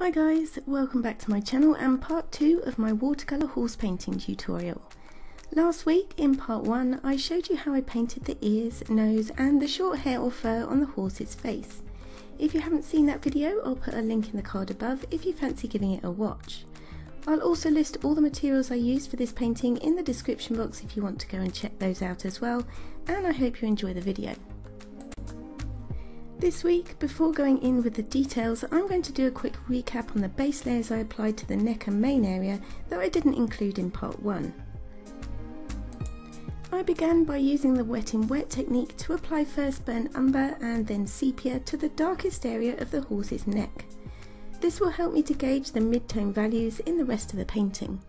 Hi guys, welcome back to my channel and part 2 of my watercolour horse painting tutorial. Last week in part 1 I showed you how I painted the ears, nose and the short hair or fur on the horse's face. If you haven't seen that video, I'll put a link in the card above if you fancy giving it a watch. I'll also list all the materials I used for this painting in the description box if you want to go and check those out as well, and I hope you enjoy the video. This week, before going in with the details, I'm going to do a quick recap on the base layers I applied to the neck and mane area that I didn't include in part 1. I began by using the wet in wet technique to apply first burnt umber and then sepia to the darkest area of the horse's neck. This will help me to gauge the mid-tone values in the rest of the painting.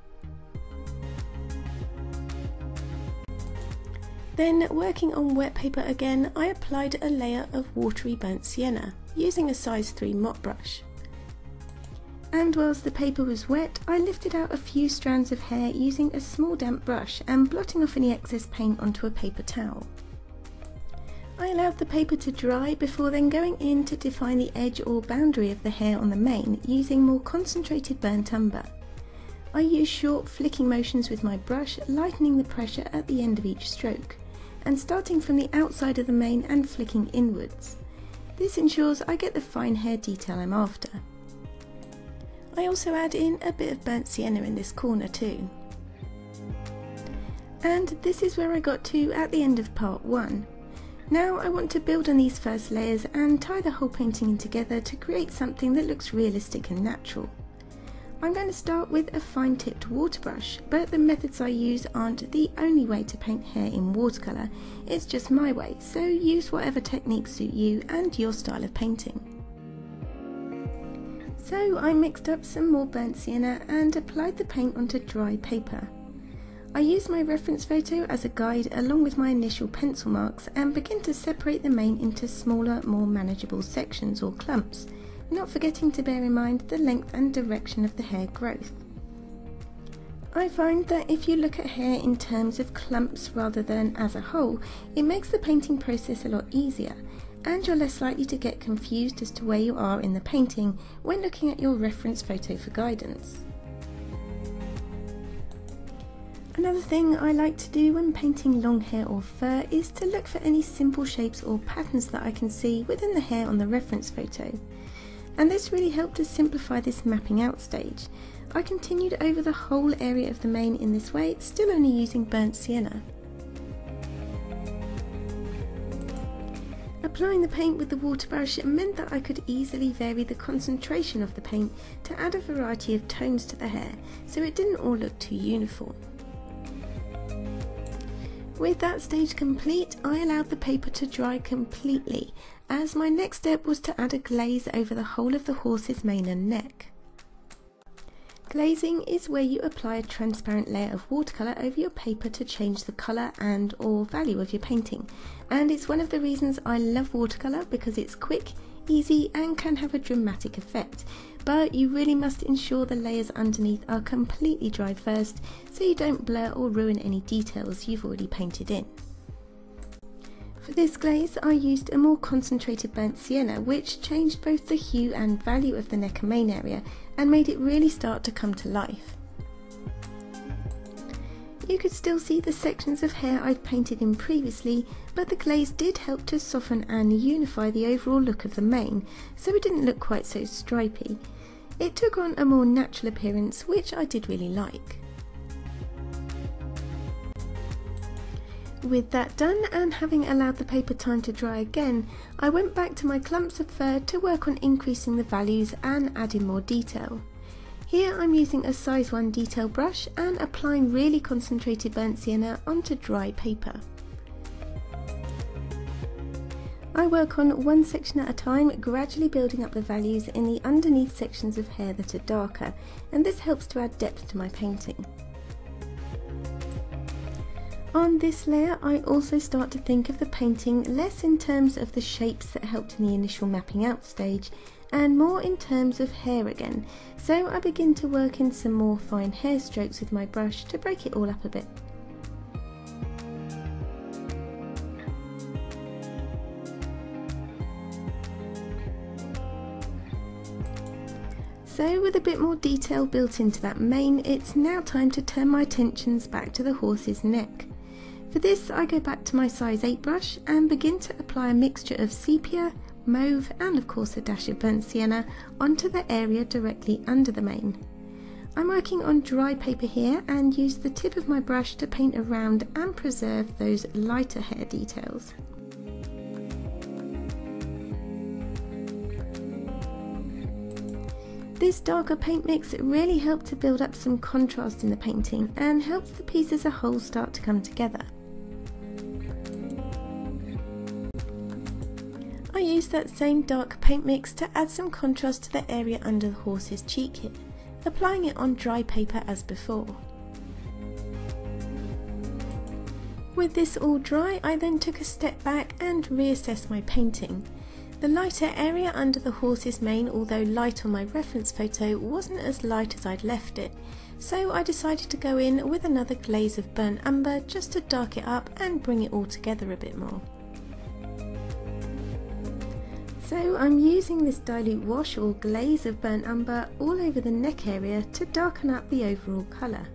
Then, working on wet paper again, I applied a layer of watery burnt sienna using a size 3 mop brush. And whilst the paper was wet, I lifted out a few strands of hair using a small damp brush and blotting off any excess paint onto a paper towel. I allowed the paper to dry before then going in to define the edge or boundary of the hair on the mane using more concentrated burnt umber. I used short flicking motions with my brush, lightening the pressure at the end of each stroke, and starting from the outside of the mane and flicking inwards. This ensures I get the fine hair detail I'm after. I also add in a bit of burnt sienna in this corner too. And this is where I got to at the end of part 1. Now I want to build on these first layers and tie the whole painting in together to create something that looks realistic and natural. I'm going to start with a fine tipped water brush, but the methods I use aren't the only way to paint hair in watercolour, it's just my way, so use whatever techniques suit you and your style of painting. So I mixed up some more burnt sienna and applied the paint onto dry paper. I used my reference photo as a guide along with my initial pencil marks and begin to separate the mane into smaller, more manageable sections or clumps, not forgetting to bear in mind the length and direction of the hair growth. I find that if you look at hair in terms of clumps rather than as a whole, it makes the painting process a lot easier, and you're less likely to get confused as to where you are in the painting when looking at your reference photo for guidance. Another thing I like to do when painting long hair or fur is to look for any simple shapes or patterns that I can see within the hair on the reference photo. And this really helped to simplify this mapping out stage. I continued over the whole area of the mane in this way, still only using burnt sienna. Applying the paint with the water brush meant that I could easily vary the concentration of the paint to add a variety of tones to the hair, so it didn't all look too uniform. With that stage complete, I allowed the paper to dry completely, as my next step was to add a glaze over the whole of the horse's mane and neck. Glazing is where you apply a transparent layer of watercolour over your paper to change the colour and or value of your painting, and it's one of the reasons I love watercolour, because it's quick, easy and can have a dramatic effect, but you really must ensure the layers underneath are completely dry first so you don't blur or ruin any details you've already painted in. For this glaze I used a more concentrated burnt sienna, which changed both the hue and value of the neck and mane area and made it really start to come to life. You could still see the sections of hair I'd painted in previously, but the glaze did help to soften and unify the overall look of the mane, so it didn't look quite so stripy. It took on a more natural appearance, which I did really like. With that done and having allowed the paper time to dry again, I went back to my clumps of fur to work on increasing the values and adding more detail. Here I'm using a size 1 detail brush and applying really concentrated burnt sienna onto dry paper. I work on one section at a time, gradually building up the values in the underneath sections of hair that are darker, and this helps to add depth to my painting. On this layer I also start to think of the painting less in terms of the shapes that helped in the initial mapping out stage, and more in terms of hair again, so I begin to work in some more fine hair strokes with my brush to break it all up a bit. So with a bit more detail built into that mane, it's now time to turn my attentions back to the horse's neck. For this, I go back to my size 8 brush and begin to apply a mixture of sepia, mauve and of course a dash of burnt sienna onto the area directly under the mane. I'm working on dry paper here and use the tip of my brush to paint around and preserve those lighter hair details. This darker paint mix really helped to build up some contrast in the painting and helps the piece as a whole start to come together. I used that same dark paint mix to add some contrast to the area under the horse's cheek here, applying it on dry paper as before. With this all dry, I then took a step back and reassessed my painting. The lighter area under the horse's mane, although light on my reference photo, wasn't as light as I'd left it, so I decided to go in with another glaze of burnt umber just to dark it up and bring it all together a bit more. So I'm using this dilute wash or glaze of burnt umber all over the neck area to darken up the overall colour.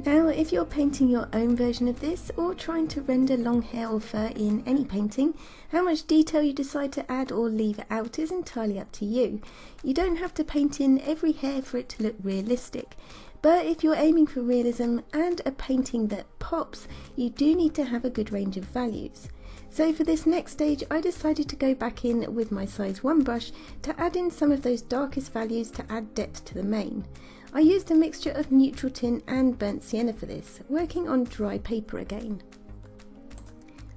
Now if you're painting your own version of this or trying to render long hair or fur in any painting, how much detail you decide to add or leave out is entirely up to you. You don't have to paint in every hair for it to look realistic, but if you're aiming for realism and a painting that pops, you do need to have a good range of values. So for this next stage, I decided to go back in with my size 1 brush to add in some of those darkest values to add depth to the mane. I used a mixture of neutral tint and burnt sienna for this, working on dry paper again.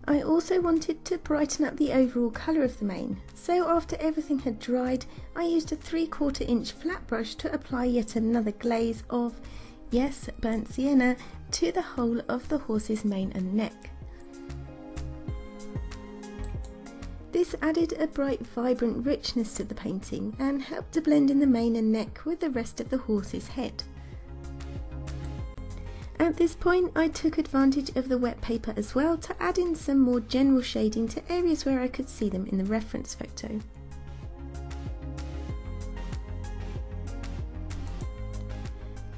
I also wanted to brighten up the overall colour of the mane, so after everything had dried, I used a 3/4 inch flat brush to apply yet another glaze of, yes, burnt sienna to the whole of the horse's mane and neck. This added a bright, vibrant richness to the painting and helped to blend in the mane and neck with the rest of the horse's head. At this point, I took advantage of the wet paper as well to add in some more general shading to areas where I could see them in the reference photo.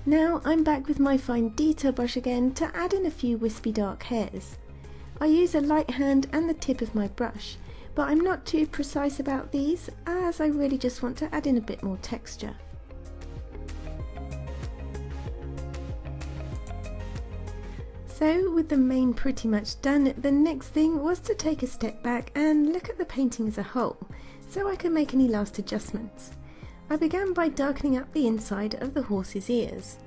Now I'm back with my fine detail brush again to add in a few wispy dark hairs. I use a light hand and the tip of my brush, but I'm not too precise about these as I really just want to add in a bit more texture. So with the mane pretty much done, the next thing was to take a step back and look at the painting as a whole, so I could make any last adjustments. I began by darkening up the inside of the horse's ears.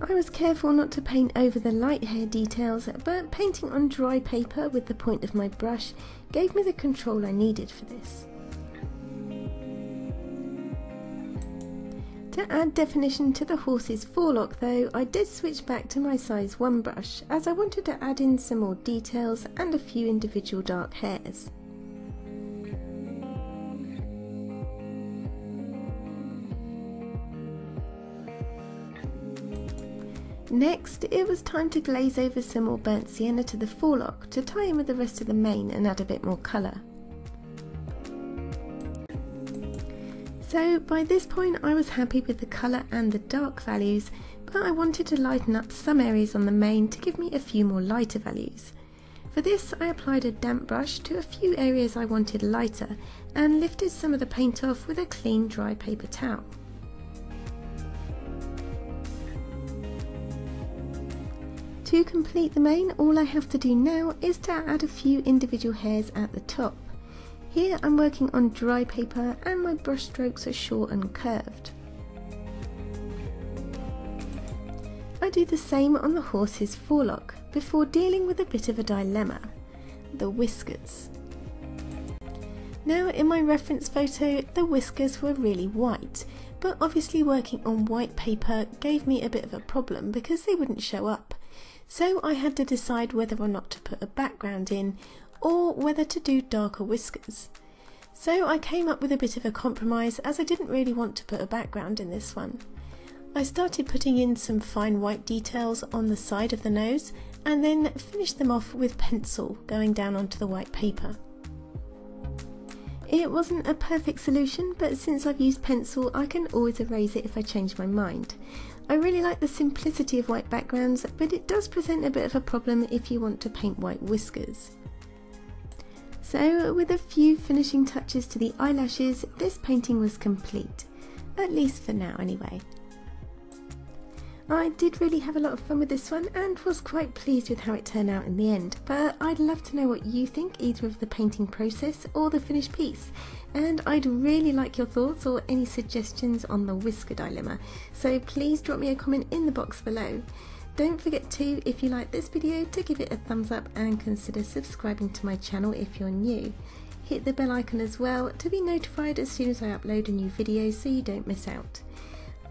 I was careful not to paint over the light hair details, but painting on dry paper with the point of my brush gave me the control I needed for this. To add definition to the horse's forelock though, I did switch back to my size 1 brush as I wanted to add in some more details and a few individual dark hairs. Next, it was time to glaze over some more burnt sienna to the forelock to tie in with the rest of the mane and add a bit more colour. So by this point I was happy with the colour and the dark values, but I wanted to lighten up some areas on the mane to give me a few more lighter values. For this I applied a damp brush to a few areas I wanted lighter and lifted some of the paint off with a clean dry paper towel. To complete the mane, all I have to do now is to add a few individual hairs at the top. Here I'm working on dry paper and my brush strokes are short and curved. I do the same on the horse's forelock before dealing with a bit of a dilemma: the whiskers. Now in my reference photo the whiskers were really white, but obviously working on white paper gave me a bit of a problem because they wouldn't show up. So I had to decide whether or not to put a background in, or whether to do darker whiskers. So I came up with a bit of a compromise as I didn't really want to put a background in this one. I started putting in some fine white details on the side of the nose and then finished them off with pencil going down onto the white paper. It wasn't a perfect solution, but since I've used pencil I can always erase it if I change my mind. I really like the simplicity of white backgrounds, but it does present a bit of a problem if you want to paint white whiskers. So with a few finishing touches to the eyelashes, this painting was complete, at least for now anyway. I did really have a lot of fun with this one and was quite pleased with how it turned out in the end, but I'd love to know what you think either of the painting process or the finished piece, and I'd really like your thoughts or any suggestions on the whisker dilemma, so please drop me a comment in the box below. Don't forget to, if you like this video, to give it a thumbs up and consider subscribing to my channel if you're new. Hit the bell icon as well to be notified as soon as I upload a new video so you don't miss out.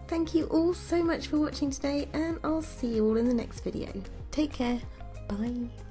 Thank you all so much for watching today, and I'll see you all in the next video. Take care. Bye.